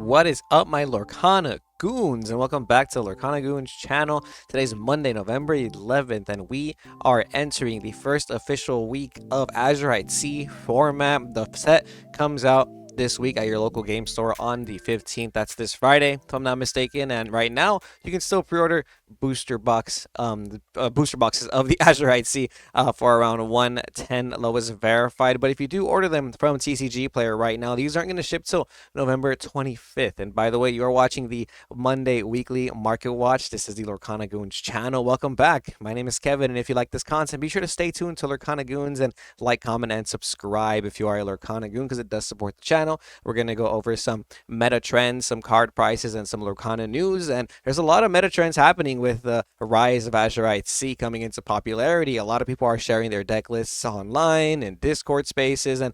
What is up, my Lorcana Goons, and welcome back to Lorcana Goons channel. Today's Monday, November 11th, and we are entering the first official week of Azurite C format. The set comes out this week at your local game store on the 15th. That's this Friday, if I'm not mistaken. And right now, you can still pre-order booster boxes of the Azurite C for around 110 lowest verified. But if you do order them from TCG Player right now, these aren't going to ship till November 25th. And by the way, you are watching the Monday Weekly Market Watch. This is the Lorcana Goons channel. Welcome back. My name is Kevin, and if you like this content, be sure to stay tuned to Lorcana Goons and like, comment, and subscribe if you are a Lorcana Goon, because it does support the channel. We're going to go over some meta trends, some card prices, and some Lorcana news. And there's a lot of meta trends happening with the rise of Azurite C coming into popularity. A lot of people are sharing their deck lists online and Discord spaces. And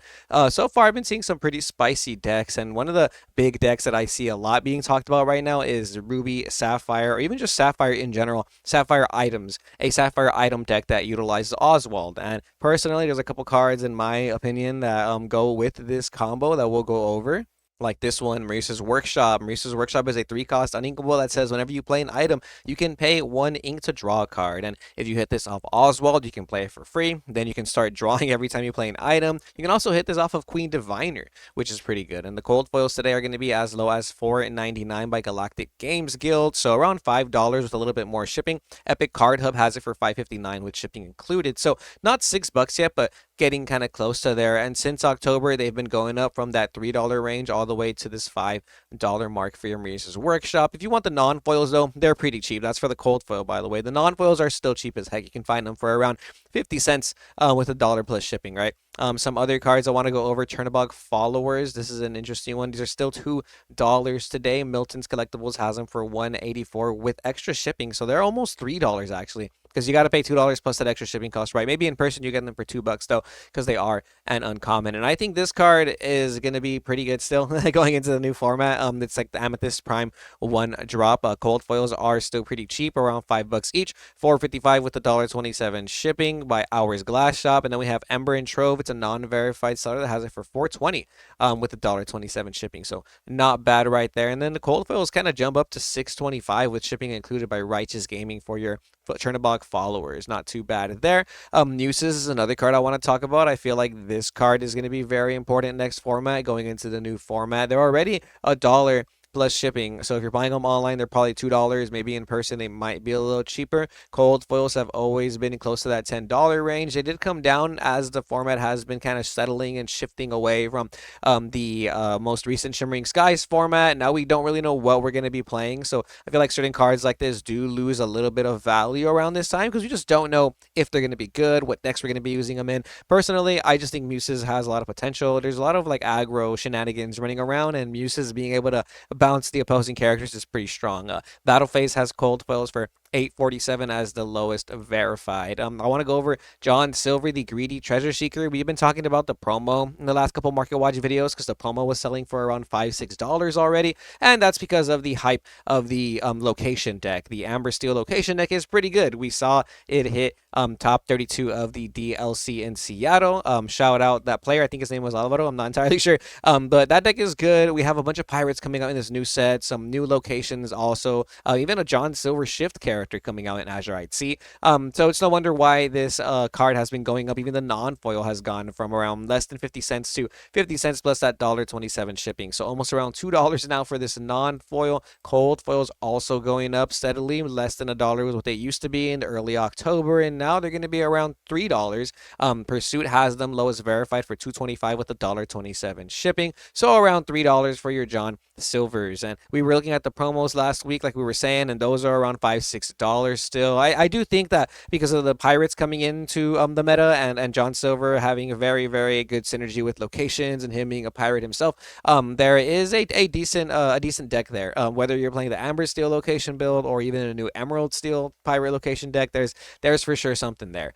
so far, I've been seeing some pretty spicy decks. And one of the big decks that I see a lot being talked about right now is Ruby, Sapphire, or even just Sapphire in general. Sapphire items, a Sapphire item deck that utilizes Oswald. And personally, there's a couple cards in my opinion that go with this combo that we'll go over. Like this one, Maurice's Workshop. Maurice's Workshop is a 3-cost uninkable that says whenever you play an item, you can pay 1 ink to draw a card. And if you hit this off Oswald, you can play it for free. Then you can start drawing every time you play an item. You can also hit this off of Queen Diviner, which is pretty good. And the cold foils today are going to be as low as $4.99 by Galactic Games Guild, so around $5 with a little bit more shipping. Epic Card Hub has it for $5.59 with shipping included. So not $6 yet, but getting kind of close to there. And since October, they've been going up from that $3 range all the way to this $5 mark for your Maurice's Workshop. If you want the non-foils, though, they're pretty cheap. That's for the cold foil, by the way. The non-foils are still cheap as heck. You can find them for around 50 cents with $1 plus shipping, right? Some other cards I want to go over. Chernobog Followers. This is an interesting one. These are still $2 today. Milton's Collectibles has them for $1.84 with extra shipping. So they're almost $3 actually, because you got to pay $2 plus that extra shipping cost, right? Maybe in person you get them for $2 though, because they are an uncommon. And I think this card is going to be pretty good still going into the new format. It's like the Amethyst Prime 1 drop. Cold foils are still pretty cheap, around $5 each. $4.55 with the $1.27 shipping by Hours Glass Shop. And then we have Ember and Trove. It's a non-verified seller that has it for $4.20 with the $1.27 shipping. So not bad right there. And then the cold foils kind of jump up to $6.25 with shipping included by Righteous Gaming for your Chernobog Followers. Not too bad there. Muses is another card I want to talk about. I feel like this card is going to be very important next format, going into the new format. They're already $1 plus shipping. So if you're buying them online, they're probably $2. Maybe in person, they might be a little cheaper. Cold foils have always been close to that $10 range. They did come down as the format has been kind of settling and shifting away from the most recent Shimmering Skies format. Now we don't really know what we're going to be playing. So I feel like certain cards like this do lose a little bit of value around this time, because we just don't know if they're going to be good, what decks we're going to be using them in. Personally, I just think Muses has a lot of potential. There's a lot of like aggro shenanigans running around, and Muses being able to bounce the opposing characters is pretty strong. Battle Phase has cold foils for $8.47 as the lowest verified. I want to go over John Silver, the Greedy Treasure Seeker. We've been talking about the promo in the last couple Market Watch videos, because the promo was selling for around $5-6 already, and that's because of the hype of the location deck. The Amber Steel location deck is pretty good. We saw it hit top 32 of the DLC in Seattle. Shout out that player. I think his name was Alvaro. I'm not entirely sure. But that deck is good. We have a bunch of pirates coming out in this new set, some new locations also, even a John Silver Shift character coming out in Azurite C. So it's no wonder why this card has been going up. Even the non-foil has gone from around less than 50 cents to 50 cents plus that $1.27 shipping. So almost around $2 now for this non-foil. Cold foils also going up steadily. Less than $1 was what they used to be in early October, and now they're going to be around $3. Pursuit has them lowest verified for $2.25 with the $1.27 shipping. So around $3 for your John Silvers. And we were looking at the promos last week, like we were saying, and those are around $5-6 still. I do think that because of the pirates coming into the meta, and John Silver having a very, very good synergy with locations, and him being a pirate himself, there is a decent deck there. Whether you're playing the Amber Steel location build or even a new Emerald Steel pirate location deck, there's for sure something there.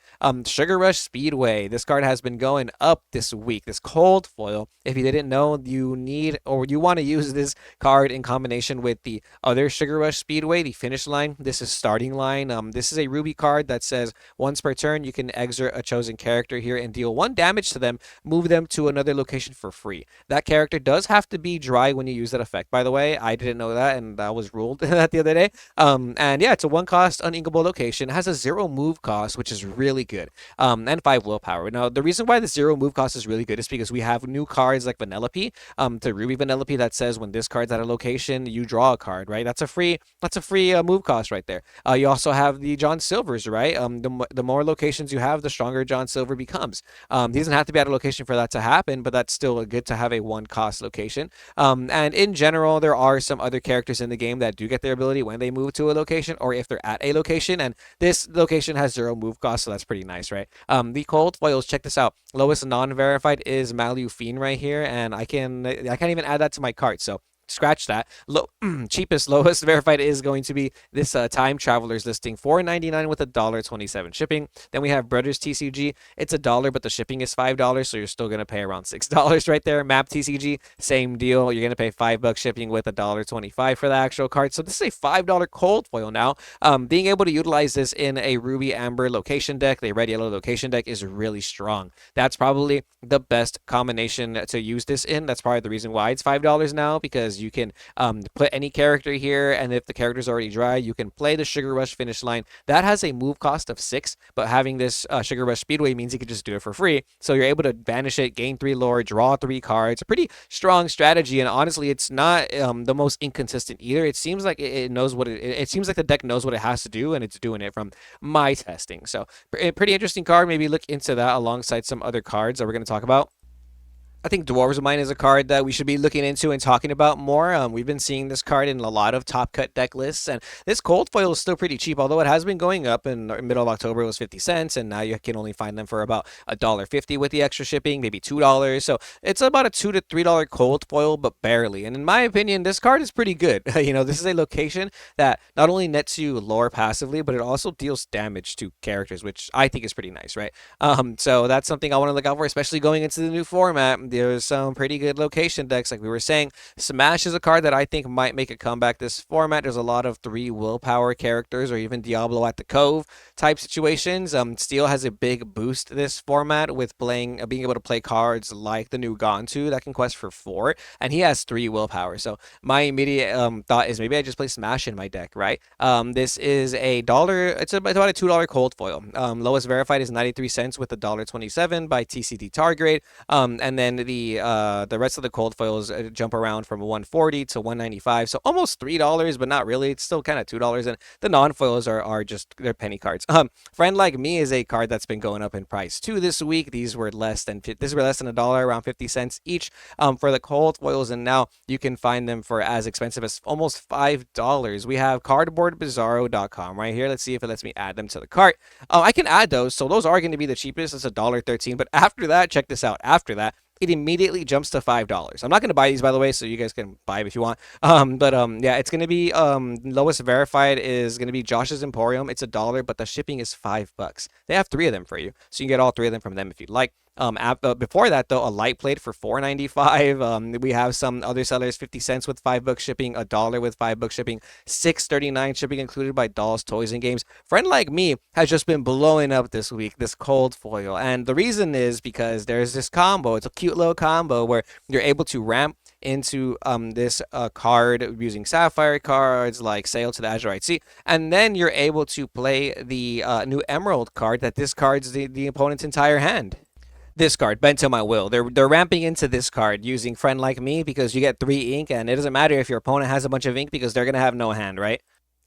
Sugar Rush Speedway. This card has been going up this week. This cold foil. If you didn't know, you need, or you want to use this card in combination with the other Sugar Rush Speedway, the Finish Line. This is starting line. This is a Ruby card that says once per turn you can exert a chosen character here and deal 1 damage to them, move them to another location for free. That character does have to be dry when you use that effect, by the way. I didn't know that, and that was ruled that the other day. And yeah, it's a 1 cost uninkable location. It has a 0 move cost, which is really good. And 5 willpower. Now, the reason why the 0 move cost is really good is because we have new cards like Vanellope, to Ruby Vanellope that says when this card's at a location, you draw a card, right? That's a free move cost right there. You also have the John Silvers, right? The more locations you have, the stronger John Silver becomes. He doesn't have to be at a location for that to happen, but that's still good to have a 1 cost location. And in general, there are some other characters in the game that do get their ability when they move to a location or if they're at a location. And this location has 0 move cost, so that's pretty nice, right? The cold foils, check this out. Lowest non-verified is Malufine right here, and I can't even add that to my cart. So scratch that. Cheapest, lowest verified is going to be this Time Travelers listing, $4.99 with $1.27 shipping. Then we have Brothers TCG. It's $1, but the shipping is $5, so you're still gonna pay around $6 right there. Map TCG, same deal. You're gonna pay $5 shipping with $1.25 for the actual card. So this is a $5 cold foil now. Being able to utilize this in a Ruby Amber location deck, the red yellow location deck, is really strong. That's probably the best combination to use this in. That's probably the reason why it's $5 now, because you can put any character here, and if the character's already dry, you can play the Sugar Rush Finish Line. That has a move cost of 6, but having this Sugar Rush Speedway means you can just do it for free. So you're able to banish it, gain 3 lore, draw 3 cards. A pretty strong strategy, and honestly, it's not the most inconsistent either. It seems like it knows what it seems like the deck knows what it has to do, and it's doing it from my testing. So pretty interesting card. Maybe look into that alongside some other cards that we're going to talk about. I think Dwarves of Mine is a card that we should be looking into and talking about more. We've been seeing this card in a lot of top cut deck lists, and this cold foil is still pretty cheap, although it has been going up. In the middle of October, it was 50 cents, and now you can only find them for about $1.50 with the extra shipping, maybe $2. So it's about a $2 to $3 cold foil, but barely. And in my opinion, this card is pretty good. This is a location that not only nets you lore passively, but it also deals damage to characters, which I think is pretty nice, right? So that's something I want to look out for, especially going into the new format. There's some pretty good location decks, like we were saying. Smash is a card that I think might make a comeback this format. There's a lot of 3 willpower characters, or even Diablo at the Cove type situations. Steel has a big boost this format with being able to play cards like the new Gontu that can quest for 4, and he has 3 willpower. So my immediate thought is maybe I just play Smash in my deck, right? This is a dollar. It's about a $2 cold foil. Lowest verified is 93 cents with $1.27 by TCD Targrade. And then the rest of the cold foils jump around from 140 to 195, so almost $3, but not really. It's still kind of $2, and the non-foils are just, they're penny cards. Friend Like Me is a card that's been going up in price too this week. These were less than a dollar, around 50 cents each for the cold foils, and now you can find them for as expensive as almost $5. We have cardboardbizarro.com right here. Let's see if it lets me add them to the cart. I can add those, so those are going to be the cheapest. It's $1.13, but after that, check this out. After that, it immediately jumps to $5. I'm not going to buy these, by the way, so you guys can buy them if you want. Yeah, it's going to be lowest verified is going to be Josh's Emporium. It's $1, but the shipping is $5. They have 3 of them for you, so you can get all 3 of them from them if you'd like. Before that, though, a light plate for $4.95. We have some other sellers, 50 cents with $5 shipping, $1 with $5 shipping, $6.39 shipping included by Dolls, Toys, and Games. Friend Like Me has just been blowing up this week, this cold foil, and the reason is because there's this combo. It's a cute little combo where you're able to ramp into this card using Sapphire cards like Sail to the Azurite Sea, and then you're able to play the new Emerald card that discards the opponent's entire hand. This card, Bent to My Will. They're ramping into this card using Friend Like Me because you get 3 ink, and it doesn't matter if your opponent has a bunch of ink because they're gonna have no hand, right?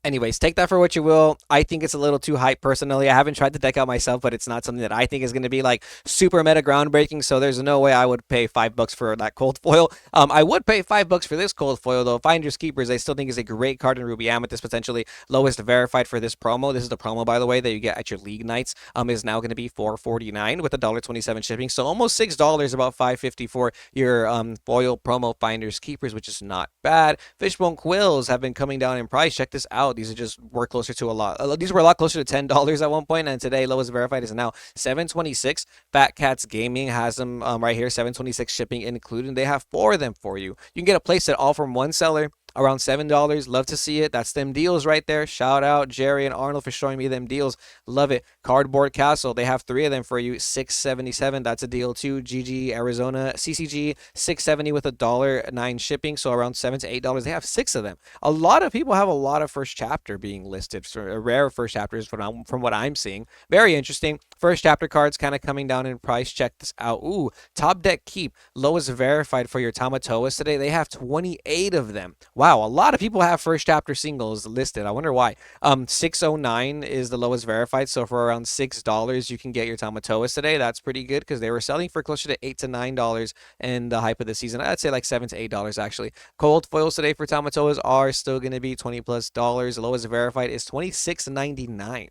Anyways, take that for what you will. I think it's a little too hype personally. I haven't tried the deck out myself, but it's not something that I think is going to be like super meta groundbreaking. So there's no way I would pay $5 for that cold foil. I would pay $5 for this cold foil though. Finders Keepers, I still think is a great card in Ruby Amethyst, potentially lowest verified for this promo. This is the promo, by the way, that you get at your League Nights. Is now going to be $4.49 with $1.27 shipping. So almost $6, about $5.50 for your foil promo Finders Keepers, which is not bad. Fishbone Quills have been coming down in price. Check this out. These are just were closer to a lot. These were a lot closer to $10 at one point, and today lowest verified is now $7.26. Fat Cats Gaming has them right here, $7.26 shipping included. They have 4 of them for you. You can get a playset all from one seller. around $7. Love to see it. That's them deals right there. Shout out Jerry and Arnold for showing me them deals. Love it. Cardboard Castle. They have three of them for you. $6.77. That's a deal too. GG Arizona CCG $6.70 with $1.09 shipping. So around $7 to $8. They have six of them. A lot of people have a lot of first chapter being listed. So rare first chapters from what I'm seeing. Very interesting. First chapter cards kind of coming down in price. Check this out. Ooh, top deck keep. Lowest verified for your Tamatoas today. They have 28 of them. Wow, a lot of people have first chapter singles listed. I wonder why. 609 is the lowest verified. So for around $6, you can get your Tamatoas today. That's pretty good because they were selling for closer to $8 to $9 in the hype of the season. I'd say like $7 to $8 actually. Cold foils today for Tamatoas are still going to be $20+ dollars. The lowest verified is $26.99.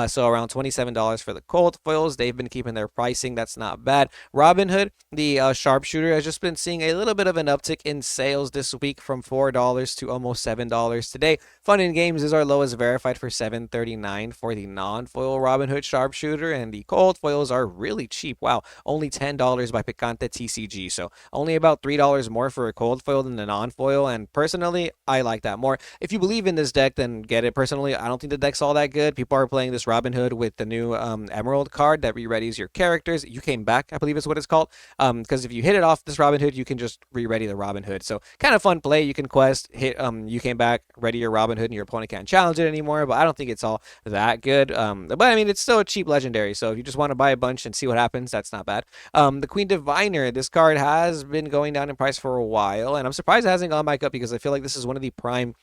So around $27 for the cold foils. They've been keeping their pricing. That's not bad. Robinhood, the sharpshooter, has just been seeing a little bit of an uptick in sales this week from $4 to almost $7 today. Fun and Games is our lowest verified for $7.39 for the non-foil Robinhood sharpshooter, and the cold foils are really cheap. Wow, only $10 by Picante TCG. So only about $3 more for a cold foil than the non-foil, and personally, I like that more. If you believe in this deck, then get it. Personally, I don't think the deck's all that good. People are playing this Robinhood with the new Emerald card that re-readies your characters. You Came Back, I believe is what it's called. Because if you hit it off this Robinhood, you can just re-ready the Robinhood. So kind of fun play. You can quest, hit You Came Back, ready your Robinhood, and your opponent can't challenge it anymore. But I don't think it's all that good. But I mean, it's still a cheap legendary. So if you just want to buy a bunch and see what happens, that's not bad. The Queen Diviner, this card has been going down in price for a while, and I'm surprised it hasn't gone back up because I feel like this is one of the prime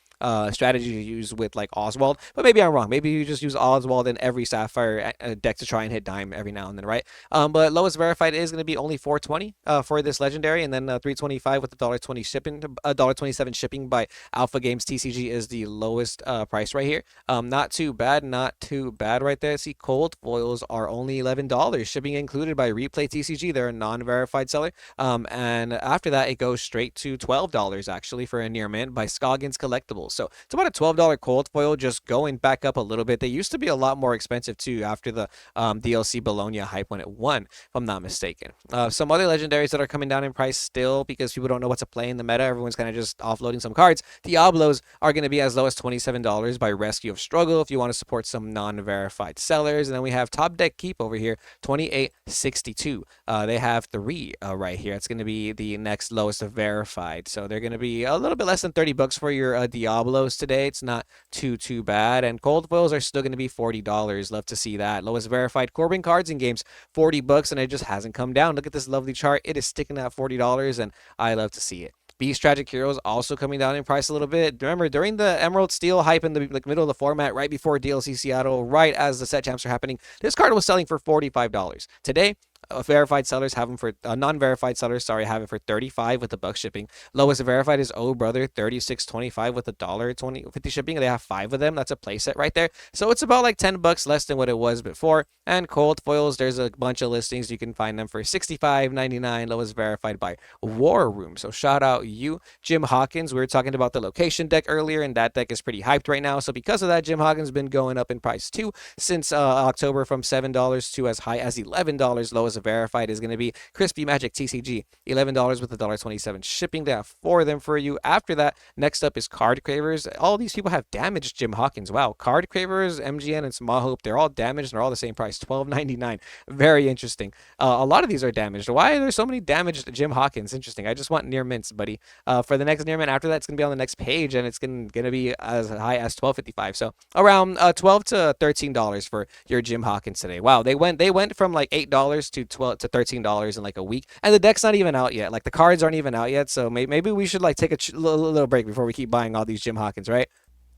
strategy you use with like Oswald, but maybe I'm wrong. Maybe you just use Oswald in every Sapphire deck to try and hit Dime every now and then, right? But lowest verified is going to be only $4.20 for this legendary, and then $3.25 with $1.20 shipping, $1.27 shipping by Alpha Games TCG is the lowest price right here. Not too bad, not too bad right there. See, cold foils are only $11, shipping included by Replay TCG. They're a non-verified seller, and after that it goes straight to $12 actually for a near mint by Scoggins Collectibles. So it's about a $12 cold foil, just going back up a little bit. They used to be a lot more expensive too after the DLC Bologna hype when it won, if I'm not mistaken. Some other legendaries that are coming down in price still because people don't know what to play in the meta. Everyone's kind of just offloading some cards. Diablos are going to be as low as $27 by Rescue of Struggle if you want to support some non-verified sellers. And then we have Top Deck Keep over here, $28.62. They have three right here. It's going to be the next lowest verified. So they're going to be a little bit less than $30 for your Diablos today. It's not too bad. And cold foils are still going to be $40. Love to see that. Lowest verified Corbin cards in games, $40, and it just hasn't come down. Look at this lovely chart. It is sticking at $40, and I love to see it. Beast Tragic Heroes also coming down in price a little bit. Remember, during the Emerald Steel hype in the middle of the format, right before DLC Seattle, right as the set champs are happening, this card was selling for $45. Today, verified sellers have them for non-verified sellers, have it for $35 with the buck shipping. Lowest verified is Oh Brother, $36.25 with $1.50 shipping. They have 5 of them. That's a playset right there. So it's about like $10 less than what it was before. And cold foils, there's a bunch of listings. You can find them for $65.99. Lowest verified by War Room. So shout out you, Jim Hawkins. We were talking about the location deck earlier, and that deck is pretty hyped right now. So because of that, Jim Hawkins has been going up in price too since October, from $7 to as high as $11. Lowest verified is going to be Crispy Magic TCG, $11 with $1.27 shipping. They have 4 of them for you. After that, next up is Card Cravers. All these people have damaged Jim Hawkins. Wow, Card Cravers, MGN, and Small Hope, they're all damaged and they're all the same price, $12.99. Very interesting. A lot of these are damaged. Why are there so many damaged Jim Hawkins? Interesting. I just want near mints, buddy. For the next near mint after that, it's going to be on the next page, and it's going to be as high as $12.55. So around $12 to $13 for your Jim Hawkins today. Wow, they went from like $8 to $12 to $13 in like a week, and the deck's not even out yet. Like the cards aren't even out yet, so maybe we should like take a little break before we keep buying all these Jim Hawkins, right?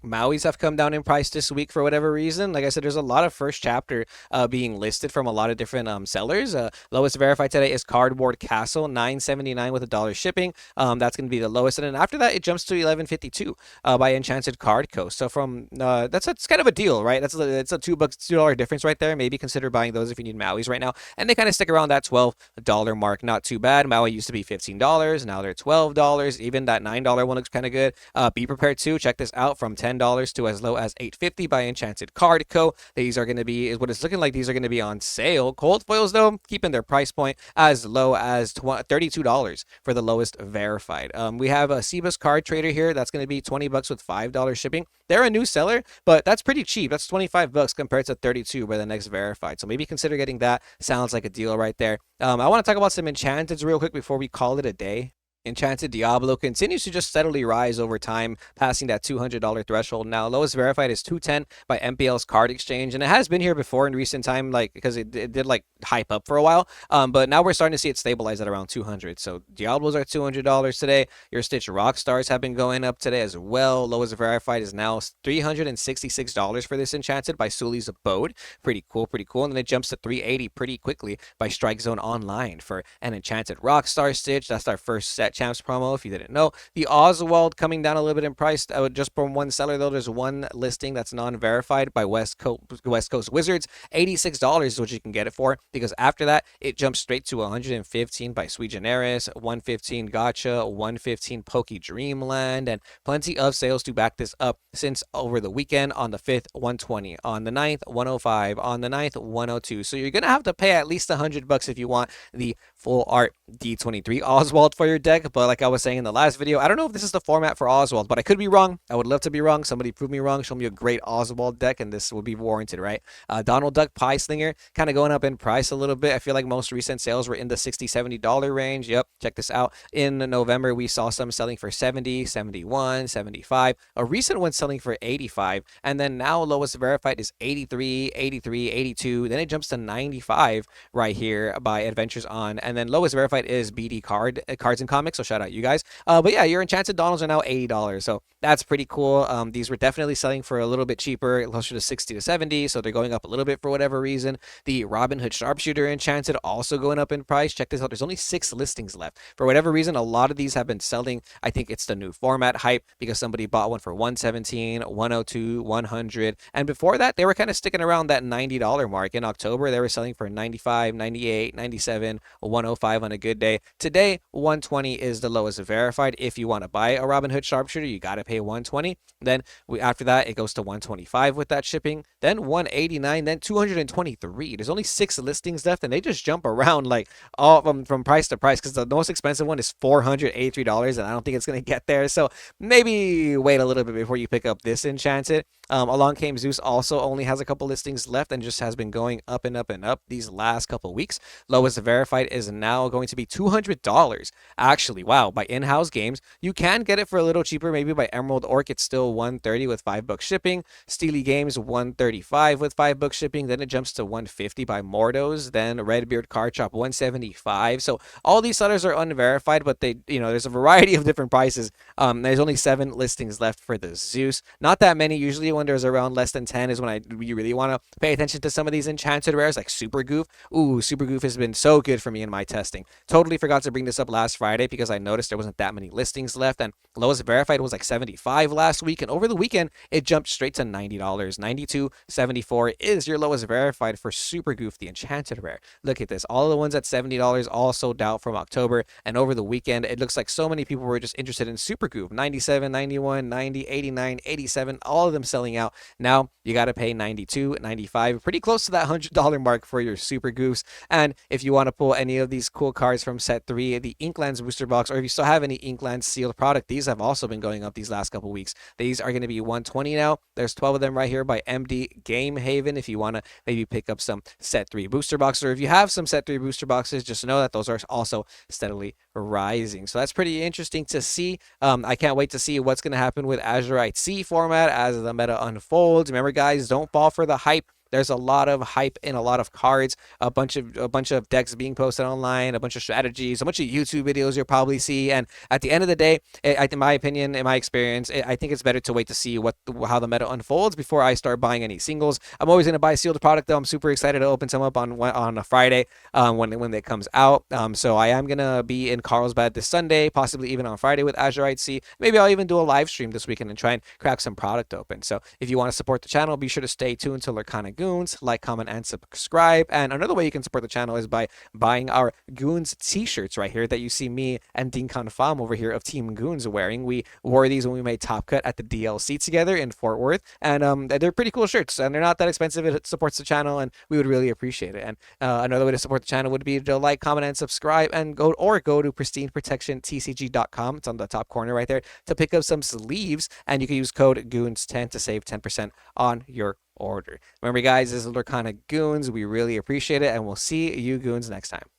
Maui's have come down in price this week for whatever reason. Like I said, there's a lot of first chapter being listed from a lot of different sellers. Lowest verified today is Cardboard Castle, $9.79 with $1 shipping. That's going to be the lowest, and then after that, it jumps to $11.52 by Enchanted Card Coast. So from it's kind of a deal, right? It's a $2 difference right there. Maybe consider buying those if you need Maui's right now, and they kind of stick around that $12 mark. Not too bad. Maui used to be $15, now they're $12. Even that $9 one looks kind of good. Be prepared to check this out from $10 $10 to as low as $8.50 by Enchanted Card Co. These are going to be, is what it's looking like, these are going to be on sale. Cold foils, though, keeping their price point as low as $32 for the lowest verified. We have a Cebus Card Trader here. That's going to be $20 with $5 shipping. They're a new seller, but that's pretty cheap. That's $25 compared to 32 by the next verified. So maybe consider getting that. Sounds like a deal right there. I want to talk about some enchanteds real quick before we call it a day. Enchanted Diablo continues to just steadily rise over time, passing that $200 threshold. Now, lowest verified is 210 by MPL's Card Exchange, and it has been here before in recent time, like because it did like hype up for a while. But now we're starting to see it stabilize at around 200. So Diablos are $200 today. Your Stitch Rockstars have been going up today as well. Lowest verified is now $366 for this Enchanted by Sully's Abode. Pretty cool, pretty cool. And then it jumps to 380 pretty quickly by Strike Zone Online for an Enchanted Rockstar Stitch. That's our first set Champs promo, if you didn't know. The Oswald coming down a little bit in price, just from one seller, though. There's one listing that's non-verified by West Coast Wizards. $86 is what you can get it for, because after that, it jumps straight to 115 by Sui Generis, 115 Gotcha, 115 Poke Dreamland, and plenty of sales to back this up since over the weekend. On the 5th, 120. On the 9th, 105. On the 9th, 102. So you're going to have to pay at least $100 if you want the full art D23 Oswald for your deck. But like I was saying in the last video, I don't know if this is the format for Oswald, but I could be wrong. I would love to be wrong. Somebody prove me wrong. Show me a great Oswald deck, and this would be warranted, right? Donald Duck Pie Slinger kind of going up in price a little bit. I feel like most recent sales were in the $60, $70 range. Yep, check this out. In November, we saw some selling for 70, 71, 75. A recent one selling for 85. And then now lowest verified is 83, 83, 82. Then it jumps to 95 right here by Adventures On. And then lowest verified is BD Cards and Comics. So shout out you guys. But yeah, your Enchanted Donalds are now $80. So that's pretty cool. These were definitely selling for a little bit cheaper, closer to 60 to 70. So they're going up a little bit for whatever reason. The Robin Hood Sharpshooter Enchanted also going up in price. Check this out. There's only 6 listings left. For whatever reason, a lot of these have been selling. I think it's the new format hype because somebody bought one for 117, 102, 100. And before that, they were kind of sticking around that $90 mark. In October, they were selling for 95, 98, 97, 105 on a good day. Today, 120 is the lowest verified. If you want to buy a Robin Hood Sharpshooter, you got to pay 120. Then after that, it goes to 125 with that shipping. Then 189. Then 223. There's only 6 listings left, and they just jump around like all from price to price, because the most expensive one is $483, and I don't think it's going to get there. So maybe wait a little bit before you pick up this Enchanted. Along Came Zeus also only has a couple listings left and just has been going up and up and up these last couple weeks. Lowest verified is now going to be $200. Actually, wow, by In-House Games. You can get it for a little cheaper, maybe by Emerald Orc. It's still $130 with $5 shipping. Steely Games, $135 with $5 shipping. Then it jumps to $150 by Mordos. Then Redbeard Card Shop, $175. So all these sellers are unverified, but they, there's a variety of different prices. There's only 7 listings left for the Zeus. Not that many. Usually when there's around less than 10 is when you really want to pay attention to some of these enchanted rares like Super Goof. Ooh, Super Goof has been so good for me in my testing. Totally forgot to bring this up last Friday because I noticed there wasn't that many listings left, and lowest verified was like 75 last week, and over the weekend it jumped straight to $90. 92.74 is your lowest verified for Super Goof, the enchanted rare. Look at this. All of the ones at $70 all sold out from October, and over the weekend it looks like so many people were just interested in Super Goof. 97, 91, 90, 89, 87, all of them selling out. Now you got to pay 92, 95, pretty close to that $100 mark for your Super Goofs. And if you want to pull any of these cool cards from set 3, the Inklands booster box, or if you still have any Inklands sealed product, these have also been going up these last couple weeks. These are going to be 120 now. There's 12 of them right here by MD Game Haven if you want to maybe pick up some set 3 booster boxes, or if you have some set 3 booster boxes, just know that those are also steadily rising. So that's pretty interesting to see. I can't wait to see what's going to happen with Azurite C format as the meta unfolds. Remember, guys, don't fall for the hype. There's a lot of hype in a lot of cards, a bunch of decks being posted online, a bunch of strategies, a bunch of YouTube videos you'll probably see. And at the end of the day, in my opinion, in my experience, I think it's better to wait to see how the meta unfolds before I start buying any singles. I'm always going to buy sealed product, though. I'm super excited to open some up on a Friday when it comes out. So I am going to be in Carlsbad this Sunday, possibly even on Friday with Azurite C. Maybe I'll even do a live stream this weekend and try and crack some product open. So if you want to support the channel, be sure to stay tuned to Lorcana Goons. Goons, like, comment, and subscribe. And another way you can support the channel is by buying our Goons t-shirts right here that you see me and Dean Confam over here of Team Goons wearing. We wore these when we made Top Cut at the DLC together in Fort Worth, and they're pretty cool shirts, and they're not that expensive. It supports the channel, and we would really appreciate it. And another way to support the channel would be to like, comment, and subscribe, and go to pristineprotectiontcg.com. It's on the top corner right there to pick up some sleeves, and you can use code Goons10 to save 10% on your order. Remember, guys, this is Lorcana Goons. We really appreciate it, and we'll see you Goons next time.